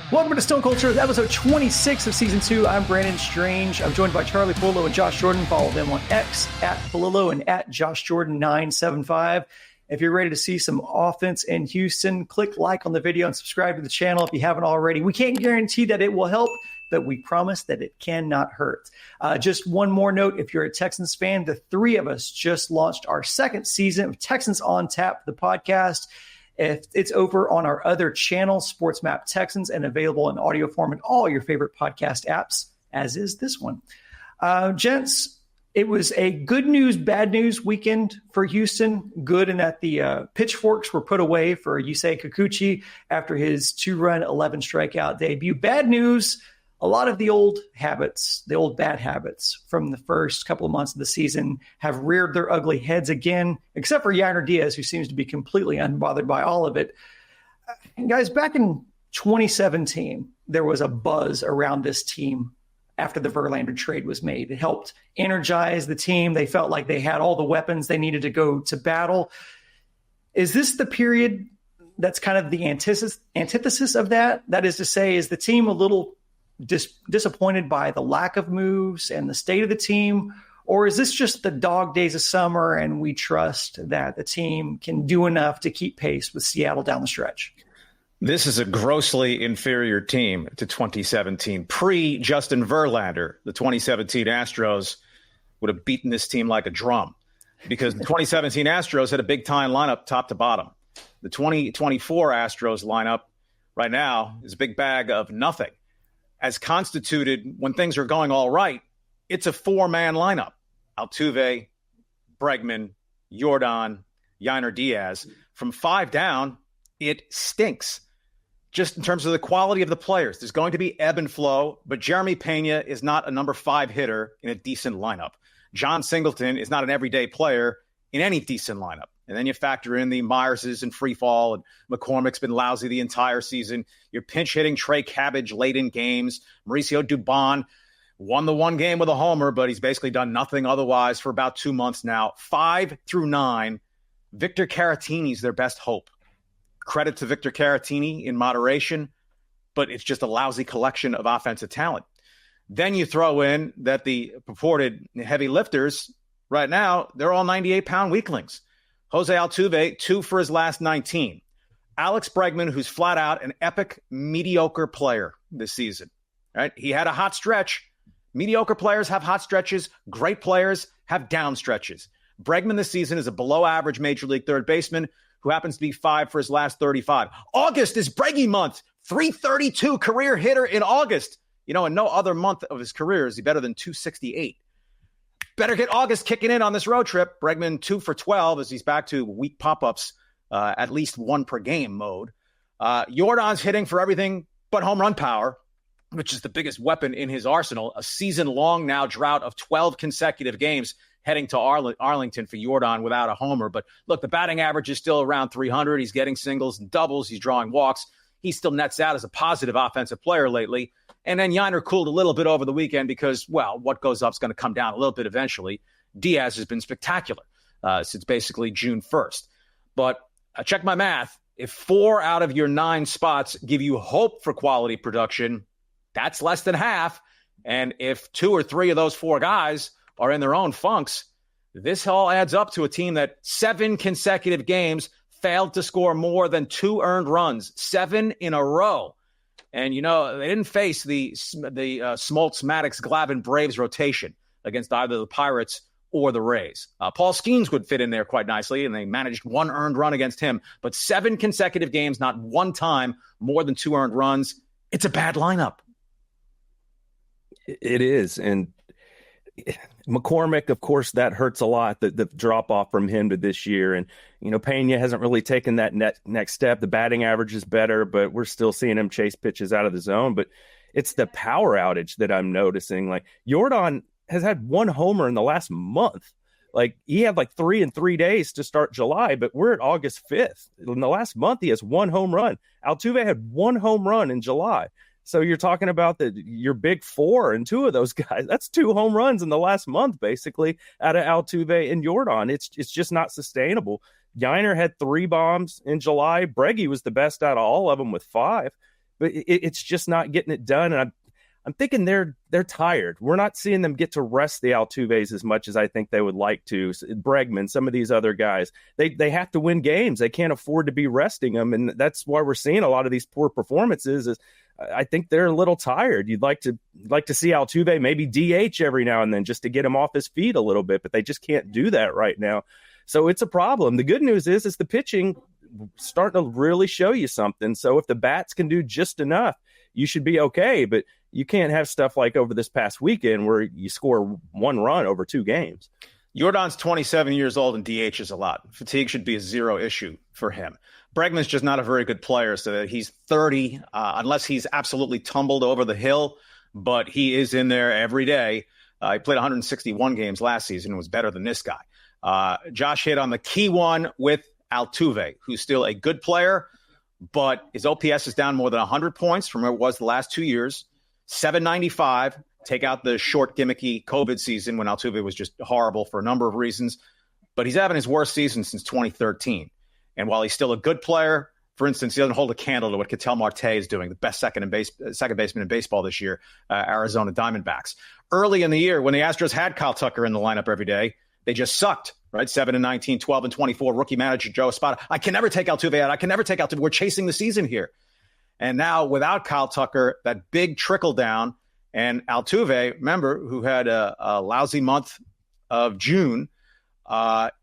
Welcome to Stone Cold Truth, episode 26 of season 2. I'm Brandon Strange. I'm joined by Charlie Polillo and Josh Jordan. Follow them on X at Polillo and at Josh Jordan 975. If you're ready to see some offense in Houston, click like on the video and subscribe to the channel if you haven't already. We can't guarantee that it will help, but we promise that it cannot hurt. Just one more note, if you're a Texans fan, the three of us just launched our second season of Texans on Tap, the podcast. If it's over on our other channel, Sports Map Texans, and available in audio form in all your favorite podcast apps, as is this one. Gents, it was a good news, bad news weekend for Houston. Good in that the pitchforks were put away for Yusei Kikuchi after his 2-run, 11 strikeout debut. Bad news, a lot of the old habits, the old bad habits from the first couple of months of the season have reared their ugly heads again, except for Yainer Diaz, who seems to be completely unbothered by all of it. Guys, back in 2017, there was a buzz around this team after the Verlander trade was made. It helped energize the team. They felt like they had all the weapons they needed to go to battle. Is this the period that's kind of the antithesis of that? That is to say, is the team a little disappointed by the lack of moves and the state of the team? Or is this just the dog days of summer and we trust that the team can do enough to keep pace with Seattle down the stretch? This is a grossly inferior team to 2017. Pre-Justin Verlander, the 2017 Astros would have beaten this team like a drum because the 2017 Astros had a big-time lineup top to bottom. The 2024 Astros lineup right now is a big bag of nothing. As constituted, when things are going all right, it's a 4-man lineup. Altuve, Bregman, Jordan, Yainer Diaz. From 5 down, it stinks. Just in terms of the quality of the players, there's going to be ebb and flow, but Jeremy Pena is not a number 5 hitter in a decent lineup. John Singleton is not an everyday player in any decent lineup. And then you factor in the Myerses and Freefall, and McCormick's been lousy the entire season. You're pinch hitting Trey Cabbage late in games. Mauricio Dubon won the one game with a homer, but he's basically done nothing otherwise for about 2 months now. 5 through 9, Victor Caratini's their best hope. Credit to Victor Caratini in moderation, but it's just a lousy collection of offensive talent. Then you throw in that the purported heavy lifters right now, they're all 98-pound weaklings. Jose Altuve, 2 for his last 19. Alex Bregman, who's flat out an epic mediocre player this season. Right? He had a hot stretch. Mediocre players have hot stretches. Great players have down stretches. Bregman this season is a below-average Major League third baseman who happens to be 5 for his last 35. August is Breggy month. 332 career hitter in August. You know, in no other month of his career is he better than 268. Better get August kicking in on this road trip. Bregman 2 for 12 as he's back to weak pop-ups, at least 1 per game mode. Jordan's hitting for everything but home run power, which is the biggest weapon in his arsenal. A season-long now drought of 12 consecutive games heading to Arlington for Jordan without a homer. But look, the batting average is still around 300. He's getting singles and doubles. He's drawing walks. He still nets out as a positive offensive player lately. And then Yainer cooled a little bit over the weekend because, well, what goes up is going to come down a little bit eventually. Diaz has been spectacular since basically June 1st. But check my math. If 4 out of your 9 spots give you hope for quality production, that's less than half. And if 2 or 3 of those 4 guys are in their own funks, this all adds up to a team that 7 consecutive games failed to score more than 2 earned runs, 7 in a row. And, you know, they didn't face the Smoltz, Maddox, Glavine, Braves rotation against either the Pirates or the Rays. Paul Skeens would fit in there quite nicely, and they managed 1 earned run against him. But 7 consecutive games, not one time more than 2 earned runs. It's a bad lineup. It is. And McCormick, of course, that hurts a lot, the drop off from him to this year. And, you know, Pena hasn't really taken that next step. The batting average is better, but we're still seeing him chase pitches out of the zone. But it's the power outage that I'm noticing. Like, Jordan has had 1 homer in the last month. Like, he had like 3 in 3 days to start July, but we're at August 5th. In the last month, he has 1 home run. Altuve had 1 home run in July. So you're talking about your big 4, and 2 of those guys. That's 2 home runs in the last month, basically, out of Altuve and Jordan. It's just not sustainable. Yainer had 3 bombs in July. Breggy was the best out of all of them with 5. but it's just not getting it done. And I'm thinking they're tired. We're not seeing them get to rest the Altuves as much as I think they would like to. Bregman, some of these other guys, they have to win games. They can't afford to be resting them, and that's why we're seeing a lot of these poor performances. Is I think they're a little tired. You'd like to see Altuve maybe DH every now and then just to get him off his feet a little bit, but they just can't do that right now. So it's a problem. The good news is the pitching starting to really show you something. So if the bats can do just enough, you should be okay. But you can't have stuff like over this past weekend where you score 1 run over 2 games. Jordan's 27 years old and DH is a lot. Fatigue should be a zero issue for him. Bregman's just not a very good player, so that he's 30, unless he's absolutely tumbled over the hill, but he is in there every day. He played 161 games last season and was better than this guy. Josh hit on the key one with Altuve, who's still a good player, but his OPS is down more than 100 points from where it was the last 2 years. 795, take out the short gimmicky COVID season when Altuve was just horrible for a number of reasons, but he's having his worst season since 2013. And while he's still a good player, for instance, he doesn't hold a candle to what Ketel Marte is doing, the best second baseman in baseball this year, Arizona Diamondbacks. Early in the year, when the Astros had Kyle Tucker in the lineup every day, they just sucked, right? 7-19, 12-24, rookie manager Joe Espada. I can never take Altuve out. I can never take Altuve. We're chasing the season here. And now without Kyle Tucker, that big trickle down, and Altuve, remember, who had a lousy month of June,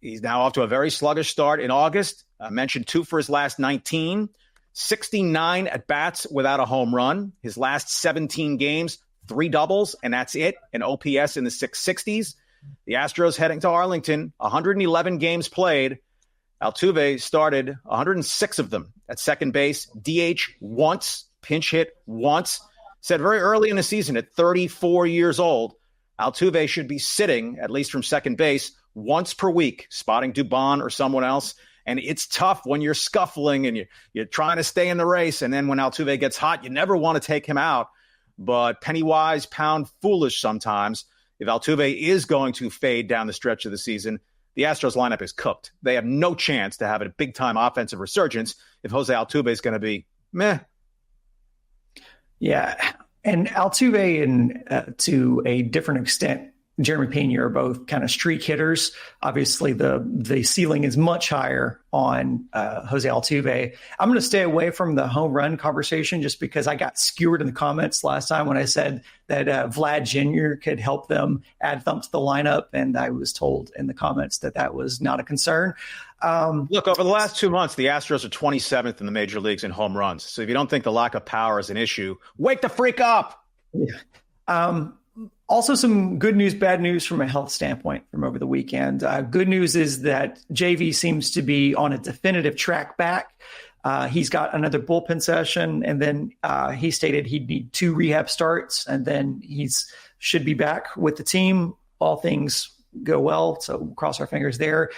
he's now off to a very sluggish start in August. I mentioned 2 for his last 19, 69 at-bats without a home run. His last 17 games, 3 doubles, and that's it, an OPS in the 660s. The Astros heading to Arlington, 111 games played. Altuve started 106 of them at second base, DH once, pinch hit once. Said very early in the season at 34 years old, Altuve should be sitting, at least from second base, once per week, spotting Dubon or someone else. And it's tough when you're scuffling and you're trying to stay in the race. And then when Altuve gets hot, you never want to take him out. But penny wise, pound foolish sometimes. If Altuve is going to fade down the stretch of the season, the Astros lineup is cooked. They have no chance to have a big-time offensive resurgence if Jose Altuve is going to be meh. Yeah, and Altuve and to a different extent, Jeremy Pena are both kind of streak hitters. Obviously, the ceiling is much higher on Jose Altuve. I'm going to stay away from the home run conversation just because I got skewered in the comments last time when I said that Vlad Jr. could help them add thump to the lineup, and I was told in the comments that was not a concern. Look, over the last 2 months, the Astros are 27th in the major leagues in home runs. So if you don't think the lack of power is an issue, wake the freak up. Yeah. Also, some good news, bad news from a health standpoint from over the weekend. Good news is that JV seems to be on a definitive track back. He's got another bullpen session, and then he stated he'd need 2 rehab starts, and then should be back with the team. All things go well, so we'll cross our fingers there.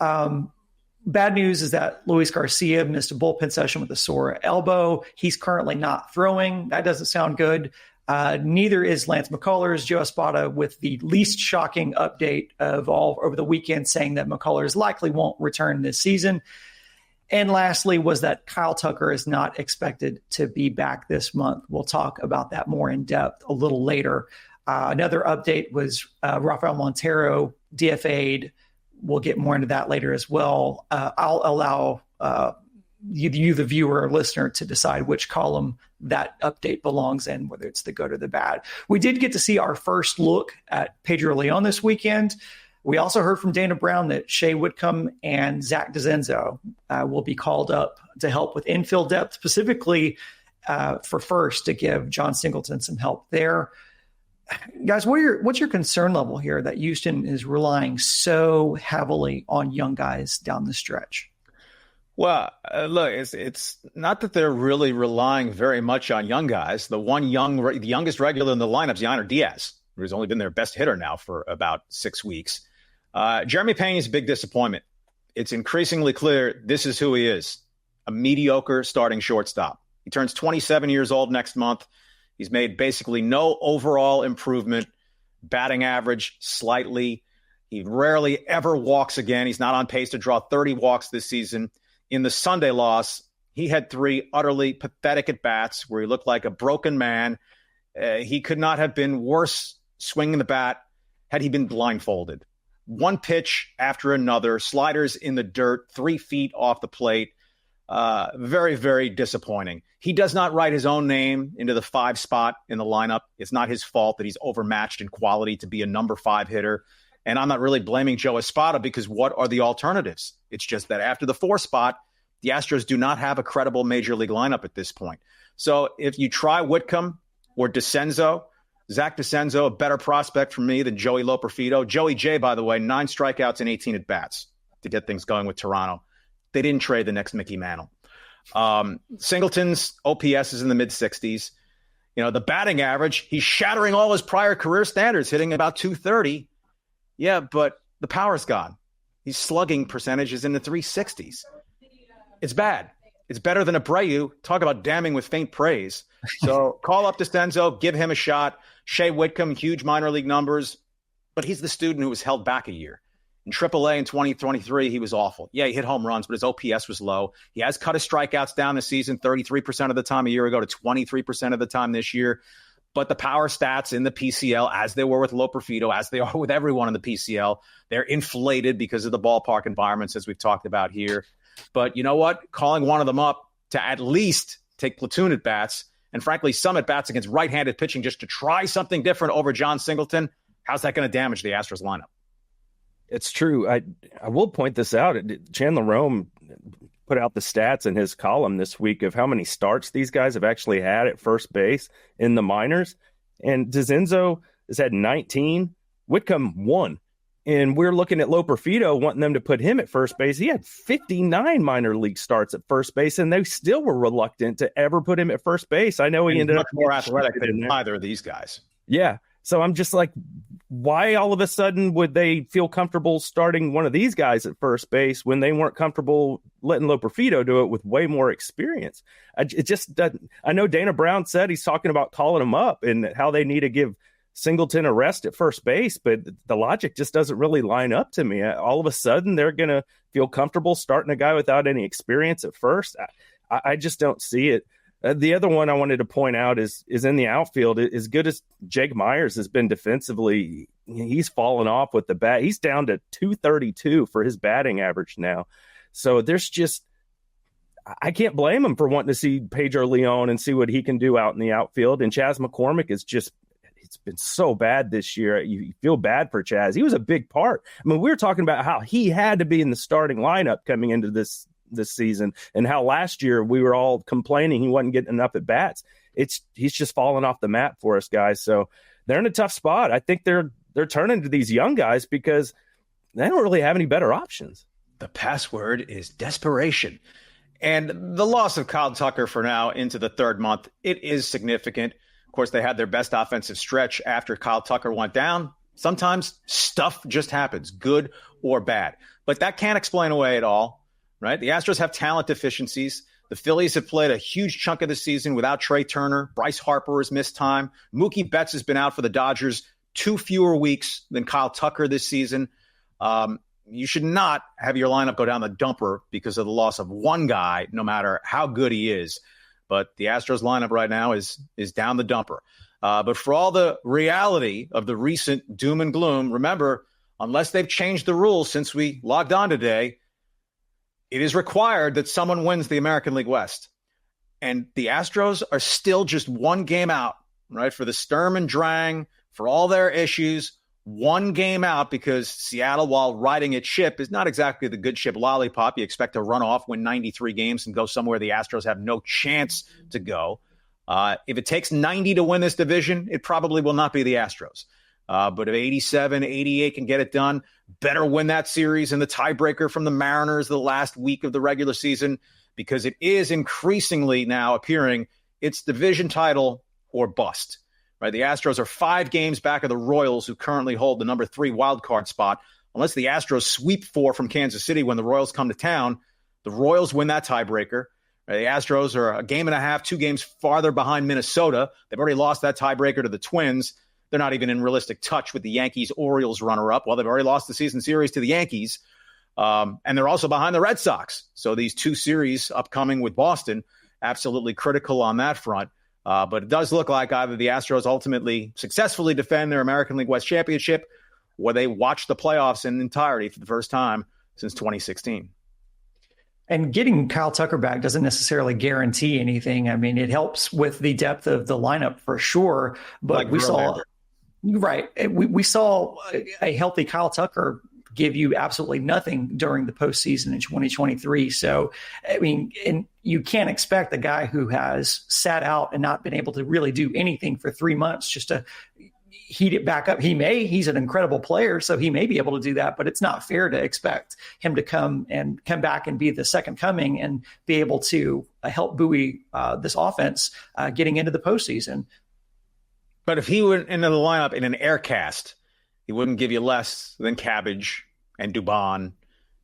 Bad news is that Luis Garcia missed a bullpen session with a sore elbow. He's currently not throwing. That doesn't sound good. Neither is Lance McCullers. Joe Espada with the least shocking update of all over the weekend, saying that McCullers likely won't return this season. And lastly was that Kyle Tucker is not expected to be back this month. We'll talk about that more in depth a little later. Another update was Rafael Montero DFA'd. We'll get more into that later as well. I'll allow you, the viewer or listener, to decide which column that update belongs in, whether it's the good or the bad. We did get to see our first look at Pedro Leon this weekend. We also heard from Dana Brown that Shea Whitcomb and Zach DeZenzo will be called up to help with infield depth, specifically for first to give John Singleton some help there. Guys, what's your concern level here that Houston is relying so heavily on young guys down the stretch? Well, look, it's not that they're really relying very much on young guys. The youngest regular in the lineup is Yainer Diaz, who's only been their best hitter now for about 6 weeks. Jeremy Pena is a big disappointment. It's increasingly clear this is who he is, a mediocre starting shortstop. He turns 27 years old next month. He's made basically no overall improvement, batting average slightly. He rarely ever walks again. He's not on pace to draw 30 walks this season. In the Sunday loss, he had 3 utterly pathetic at-bats where he looked like a broken man. He could not have been worse swinging the bat had he been blindfolded. One pitch after another, sliders in the dirt, 3 feet off the plate. Very, very disappointing. He does not write his own name into the 5 spot in the lineup. It's not his fault that he's overmatched in quality to be a number 5 hitter. And I'm not really blaming Joe Espada because what are the alternatives? It's just that after the 4 spot, the Astros do not have a credible major league lineup at this point. So if you try Whitcomb or DeCenzo, Zach DeCenzo, a better prospect for me than Joey Loperfido. Joey J, by the way, 9 strikeouts and 18 at-bats to get things going with Toronto. They didn't trade the next Mickey Mantle. Singleton's OPS is in the mid-60s. You know, the batting average, he's shattering all his prior career standards, hitting about 230. Yeah, but the power's gone. He's slugging percentages in the 360s. It's bad. It's better than Abreu. Talk about damning with faint praise. So call up DeCenzo, give him a shot. Shea Whitcomb, huge minor league numbers, but he's the student who was held back a year. In AAA in 2023, he was awful. Yeah, he hit home runs, but his OPS was low. He has cut his strikeouts down this season, 33% of the time a year ago to 23% of the time this year. But the power stats in the PCL, as they were with Loperfido, as they are with everyone in the PCL, they're inflated because of the ballpark environments, as we've talked about here. But you know what? Calling one of them up to at least take platoon at bats, and frankly, some at bats against right-handed pitching just to try something different over John Singleton, how's that going to damage the Astros lineup? It's true. I will point this out. Chandler Rome put out the stats in his column this week of how many starts these guys have actually had at first base in the minors. And DeCenzo has had 19, Whitcomb 1. And we're looking at Loperfido wanting them to put him at first base. He had 59 minor league starts at first base, and they still were reluctant to ever put him at first base. I know he ended up more athletic than either of these guys. Yeah. So I'm just like, why all of a sudden would they feel comfortable starting one of these guys at first base when they weren't comfortable letting Loperfido do it with way more experience? It just doesn't. I know Dana Brown said he's talking about calling him up and how they need to give Singleton a rest at first base, but the logic just doesn't really line up to me. All of a sudden, they're going to feel comfortable starting a guy without any experience at first. I just don't see it. The other one I wanted to point out is in the outfield. As good as Jake Myers has been defensively, he's fallen off with the bat. He's down to 232 for his batting average now. So there's just, I can't blame him for wanting to see Pedro Leon and see what he can do out in the outfield. And Chas McCormick is just, it's been so bad this year. You feel bad for Chaz. He was a big part. I mean, we were talking about how he had to be in the starting lineup coming into this season, and how last year we were all complaining he wasn't getting enough at bats. He's just fallen off the map for us, guys. So they're in a tough spot. I think they're turning to these young guys because they don't really have any better options. The password is desperation. And the loss of Kyle Tucker for now into the 3rd month, it is significant. Of course, they had their best offensive stretch after Kyle Tucker went down. Sometimes stuff just happens, good or bad. But that can't explain away at all, right? The Astros have talent deficiencies. The Phillies have played a huge chunk of the season without Trey Turner. Bryce Harper has missed time. Mookie Betts has been out for the Dodgers 2 fewer weeks than Kyle Tucker this season. You should not have your lineup go down the dumper because of the loss of one guy, no matter how good he is. But the Astros lineup right now is down the dumper. But for all the reality of the recent doom and gloom, remember, unless they've changed the rules since we logged on today, it is required that someone wins the American League West. And the Astros are still just one game out, right? For the Sturm and Drang, for all their issues, one game out because Seattle, while riding its ship, is not exactly the good ship lollipop. You expect to run off, win 93 games, and go somewhere the Astros have no chance to go. If it takes 90 to win this division, it probably will not be the Astros. But if 87, 88 can get it done, better win that series in the tiebreaker from the Mariners the last week of the regular season, because it is increasingly now appearing it's division title or bust. Right, the Astros are 5 games back of the Royals, who currently hold the number 3 wild card spot. Unless the Astros sweep 4 from Kansas City when the Royals come to town, the Royals win that tiebreaker. Right, the Astros are a game and a half, 2 games farther behind Minnesota. They've already lost that tiebreaker to the Twins. They're not even in realistic touch with the Yankees-Orioles runner-up. Well, they've already lost the season series to the Yankees. And they're also behind the Red Sox. So these two series upcoming with Boston, absolutely critical on that front. But it does look like either the Astros ultimately successfully defend their American League West Championship, or they watch the playoffs in entirety for the first time since 2016. And getting Kyle Tucker back doesn't necessarily guarantee anything. I mean, it helps with the depth of the lineup for sure. But Like we Verlander. we saw a healthy Kyle Tucker give you absolutely nothing during the postseason in 2023. So, I mean, and you can't expect a guy who has sat out and not been able to really do anything for 3 months just to heat it back up. He's an incredible player, so he may be able to do that, but it's not fair to expect him to come back and be the second coming and be able to help buoy this offense getting into the postseason. But if he went into the lineup in an air cast, he wouldn't give you less than Cabbage and Dubon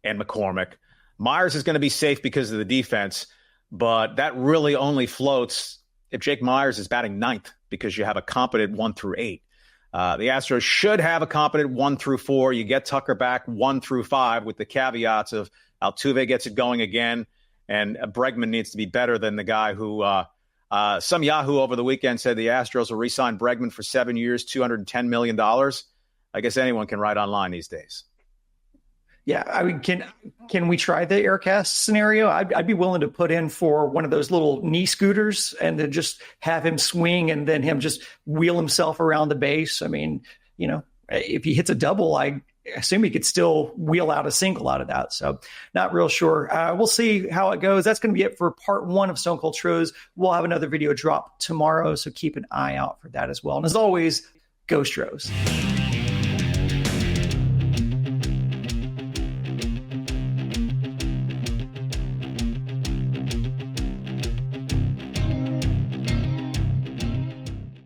and McCormick. Myers is going to be safe because of the defense, but that really only floats if Jake Myers is batting ninth because you have a competent 1 through 8. The Astros should have a competent 1 through 4. You get Tucker back 1 through 5 with the caveats of Altuve gets it going again, and Bregman needs to be better than the guy who some Yahoo over the weekend said the Astros will re-sign Bregman for 7 years, $210 million. I guess anyone can write online these days. Yeah, I mean, can we try the aircast scenario? I'd be willing to put in for one of those little knee scooters and then just have him swing and then him just wheel himself around the base. I mean, you know, if he hits a double, I assume he could still wheel out a single out of that. So not real sure. We'll see how it goes. That's going to be it for part 1 of Stone Cold Stros. We'll have another video drop tomorrow, so keep an eye out for that as well. And as always, go Stros.